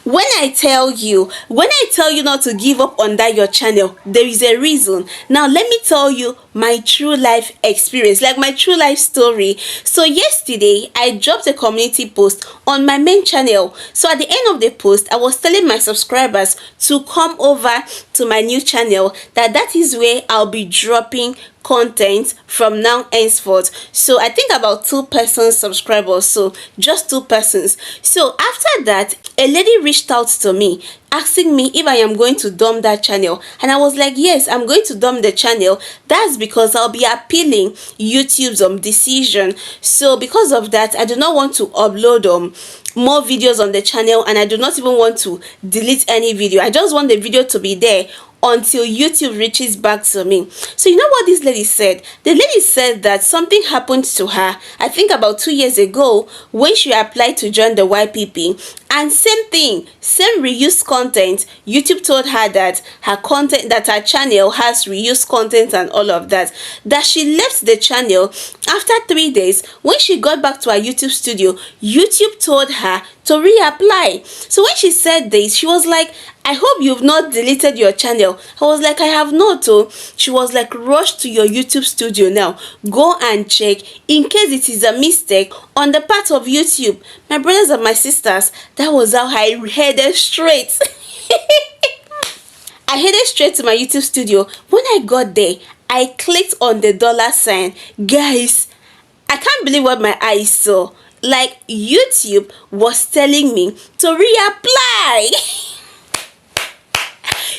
When I tell you not to give up on that your channel, there is a reason. Now let me tell you my true life experience, like my true life story. So yesterday I dropped a community post on my main channel. So at the end of the post, I was telling my subscribers to come over to my new channel, that is where I'll be dropping content from now henceforth. So I think about 2 persons subscribers, so just 2 persons. So after that, a lady reached out to me asking me if I am going to dump that channel, and I was like, yes, I'm going to dump the channel. That's because I'll be appealing YouTube's decision. So because of that, I do not want to upload more videos on the channel, and I do not even want to delete any video. I just want the video to be there until YouTube reaches back to me. So you know what this lady said? The lady said that something happened to her, I think about 2 years ago, when she applied to join the YPP, and same thing, same reused content. YouTube told her that her channel has reused content and all of that. That she left the channel. After 3 days, when she got back to her YouTube studio, YouTube told her to reapply. So when she said this, she was like, I hope you've not deleted your channel. I was like, I have not. She was like, rush to your YouTube studio now. Go and check in case it is a mistake on the part of YouTube. My brothers and my sisters, that was how I headed straight. I headed straight to my YouTube studio. When I got there, I clicked on the $sign. Guys, I can't believe what my eyes saw. Like, YouTube was telling me to reapply.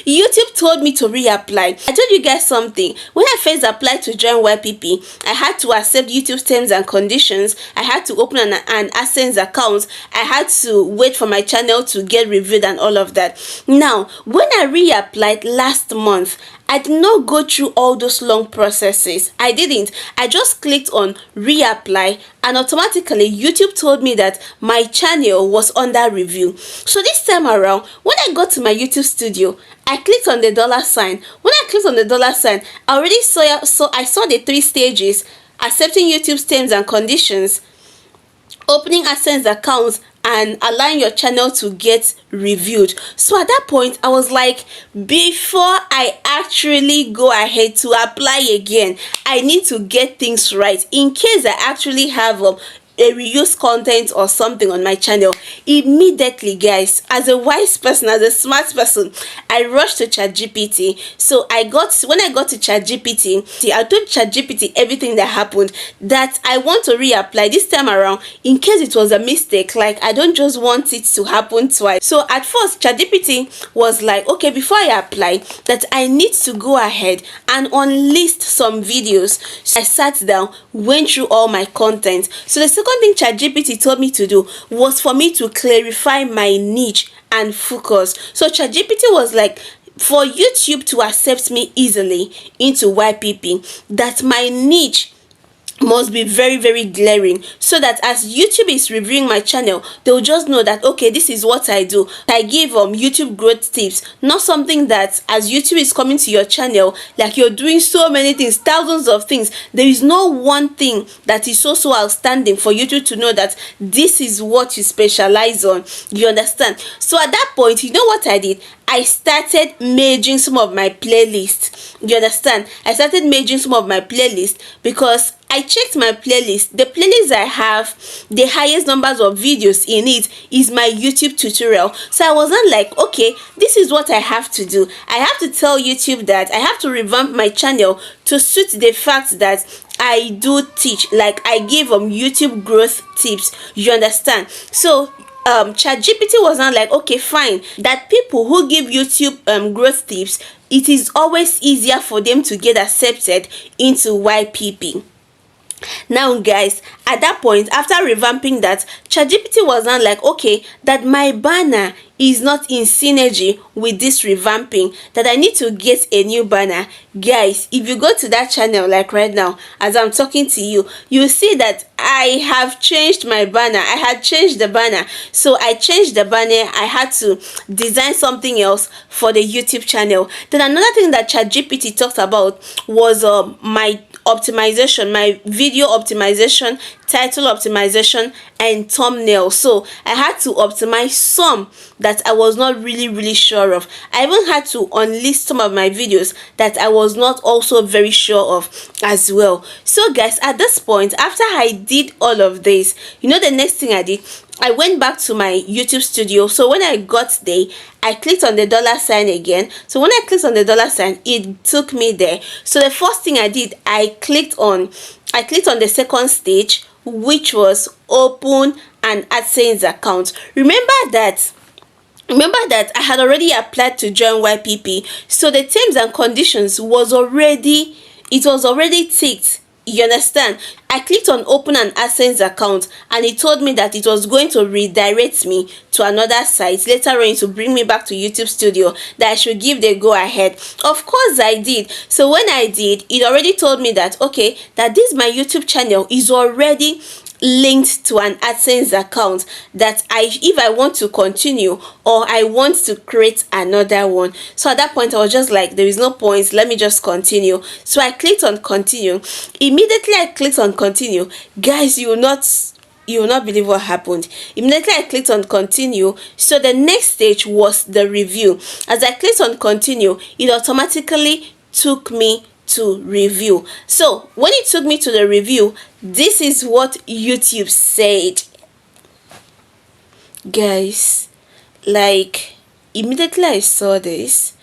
YouTube told me to reapply. I told you guys something. When I first applied to join YPP, I had to accept YouTube's terms and conditions. I had to open an AdSense account. I had to wait for my channel to get reviewed and all of that. Now, when I reapplied last month, I did not go through all those long processes. I didn't. I just clicked on reapply, and automatically YouTube told me that my channel was under review. So this time around, when I got to my YouTube studio, I clicked on the $sign. When I clicked on the $sign, I already saw the 3 stages: accepting YouTube's terms and conditions, opening AdSense accounts, and allowing your channel to get reviewed. So at that point, I was like, before I actually go ahead to apply again, I need to get things right in case I actually have a reused content or something on my channel. Immediately, guys, as a wise person, as a smart person, I rushed to ChatGPT. So when I got to ChatGPT, I told ChatGPT everything that happened, that I want to reapply this time around in case it was a mistake. Like, I don't just want it to happen twice. So at first, ChatGPT was like, okay, before I apply, that I need to go ahead and unlist some videos. So I sat down, went through all my content. So the second thing ChatGPT told me to do was for me to clarify my niche and focus. So ChatGPT was like, for YouTube to accept me easily into YPP, that my niche must be very, very glaring, so that as YouTube is reviewing my channel, they'll just know that, okay, this is what I do. I give YouTube growth tips, not something that as YouTube is coming to your channel, like you're doing so many things, thousands of things, there is no one thing that is so outstanding for YouTube to know that this is what you specialize on. You understand? So at that point, you know what I did? I started merging some of my playlists. You understand? I started merging some of my playlists because I checked my playlist. The playlist I have, the highest numbers of videos in it is my YouTube tutorial. So I wasn't like, okay, this is what I have to do. I have to tell YouTube that I have to revamp my channel to suit the fact that I do teach, like I give YouTube growth tips. You understand? So ChatGPT was not like, okay, fine, that people who give YouTube growth tips, it is always easier for them to get accepted into YPP. Now guys, at that point, after revamping that, ChatGPT was not like, okay, that my banner is not in synergy with this revamping, that I need to get a new banner. Guys, if you go to that channel, like right now as I'm talking to you, you see that I have changed my banner. I had changed the banner. So I changed the banner. I had to design something else for the YouTube channel. Then another thing that ChatGPT talked about was my optimization, my video optimization, title optimization, and thumbnail. So I had to optimize some that I was not really sure of. I even had to unlist some of my videos that I was not also very sure of as well. So guys, at this point, after I did all of this, you know, the next thing I did, I went back to my YouTube studio. So when I got there, I clicked on the dollar sign again. So when I clicked on the dollar sign, it took me there. So the first thing I did, I clicked on the second stage, which was open an AdSense account. Remember that I had already applied to join YPP, so the terms and conditions was already ticked. You understand? I clicked on open an AdSense account, and it told me that it was going to redirect me to another site later on to bring me back to YouTube studio, that I should give the go ahead. Of course I did. So when I did, it already told me that okay, that this my YouTube channel is already linked to an AdSense account, that if I want to continue or I want to create another one. So at that point I was just like, there is no point, let me just continue. So I clicked on continue. Immediately I clicked on continue, guys, you will not believe what happened. Immediately I clicked on continue. So the next stage was the review. As I clicked on continue, it automatically took me to review. So when it took me to the review, this is what YouTube said, guys. Like, immediately I saw this,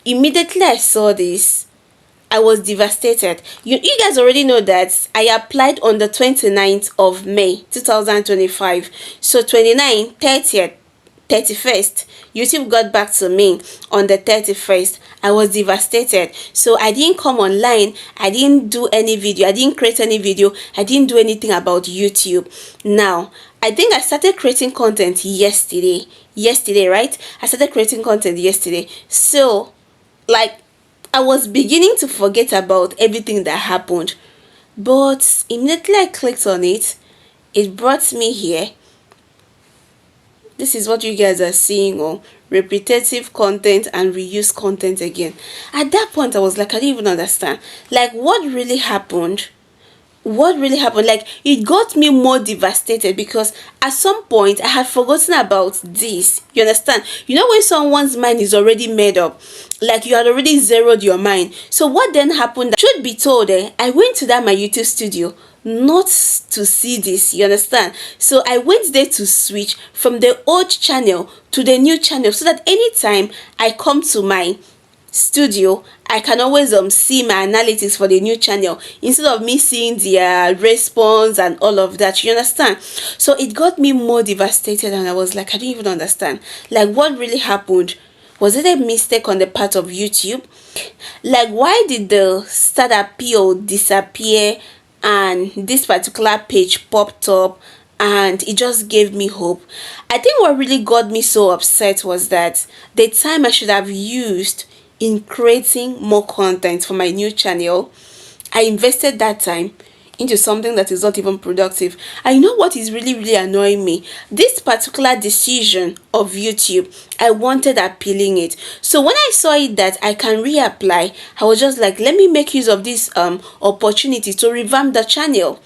I was devastated. You guys already know that I applied on the 29th of May 2025. So 29, 30th, 31st, YouTube got back to me on the 31st. I was devastated. So I didn't come online, I didn't do any video, I didn't create any video, I didn't do anything about YouTube. Now I think I started creating content yesterday, right? I started creating content yesterday. So like, I was beginning to forget about everything that happened, but immediately I clicked on it, it brought me here. This is what you guys are seeing, or repetitive content and reuse content again. At that point I was like, I didn't even understand, like, what really happened. Like, it got me more devastated, because at some point I had forgotten about this. You understand? You know, when someone's mind is already made up, like you had already zeroed your mind. So what then happened, truth be told, I went to that my YouTube studio not to see this, you understand? So I went there to switch from the old channel to the new channel, so that anytime I come to my studio, I can always see my analytics for the new channel, instead of me seeing their response and all of that. You understand? So it got me more devastated, and I was like, I don't even understand, like, what really happened. Was it a mistake on the part of YouTube? Like, why did the start appeal disappear and this particular page popped up, and it just gave me hope? I think what really got me so upset was that the time I should have used in creating more content for my new channel, I invested that time into something that is not even productive. I know what is really annoying me. This particular decision of YouTube, I wanted appealing it. So when I saw it that I can reapply, I was just like, let me make use of this opportunity to revamp the channel,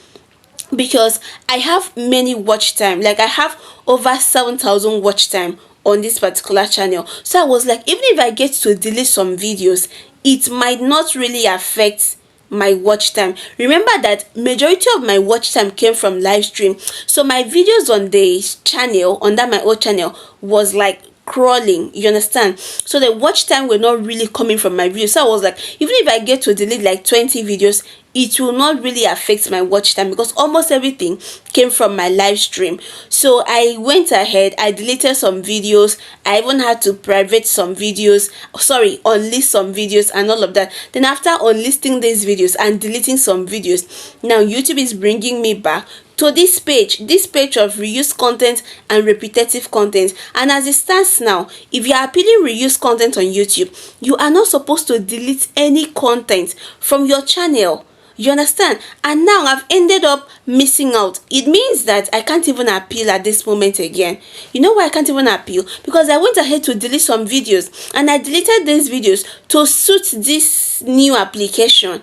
because I have many watch time. Like, I have over 7,000 watch time on this particular channel. So I was like, even if I get to delete some videos, it might not really affect my watch time. Remember that majority of my watch time came from live stream, so my videos on the channel, on that my old channel, was like crawling. You understand? So the watch time were not really coming from my videos. So I was like, even if I get to delete like 20 videos, it will not really affect my watch time, because almost everything came from my live stream. So I went ahead, I deleted some videos, I even had to private some videos, unlist some videos and all of that. Then after unlisting these videos and deleting some videos, now YouTube is bringing me back to this page of reuse content and repetitive content. And as it stands now, if you are appealing reuse content on YouTube, you are not supposed to delete any content from your channel. You understand? And now I've ended up missing out. It means that I can't even appeal at this moment again. You know why I can't even appeal? Because I went ahead to delete some videos, and I deleted these videos to suit this new application.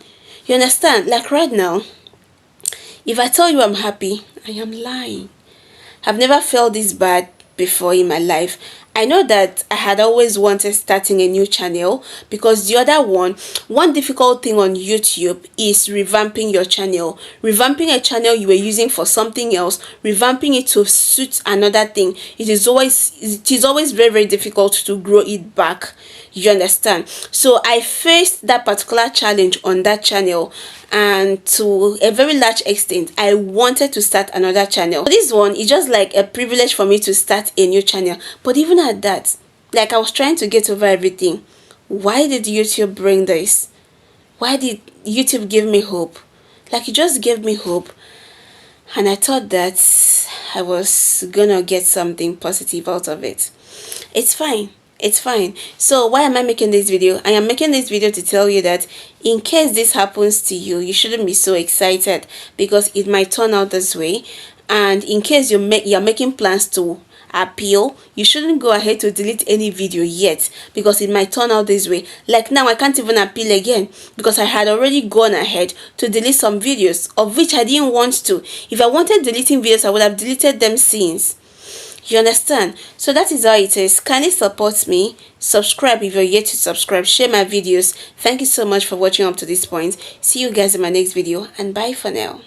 You understand? Like right now, if I tell you I'm happy, I am lying. I've never felt this bad before in my life. I know that I had always wanted starting a new channel, because the other one difficult thing on YouTube is revamping your channel. Revamping a channel you were using for something else, revamping it to suit another thing. It is always very, very difficult to grow it back. You understand? So I faced that particular challenge on that channel, and to a very large extent I wanted to start another channel. This one is just like a privilege for me to start a new channel, but even at that, like, I was trying to get over everything. Why did YouTube bring this? Why did YouTube give me hope? Like, it just gave me hope, and I thought that I was gonna get something positive out of it. It's fine. It's fine. So why am I making this video? I am making this video to tell you that in case this happens to you, you shouldn't be so excited, because it might turn out this way. And in case you're making plans to appeal, you shouldn't go ahead to delete any video yet, because it might turn out this way. Like now, I can't even appeal again because I had already gone ahead to delete some videos of which I didn't want to. If I wanted deleting videos, I would have deleted them since. You understand? So that is how it is. Kindly support me, subscribe if you're yet to subscribe, share my videos. Thank you so much for watching up to this point. See you guys in my next video, and bye for now.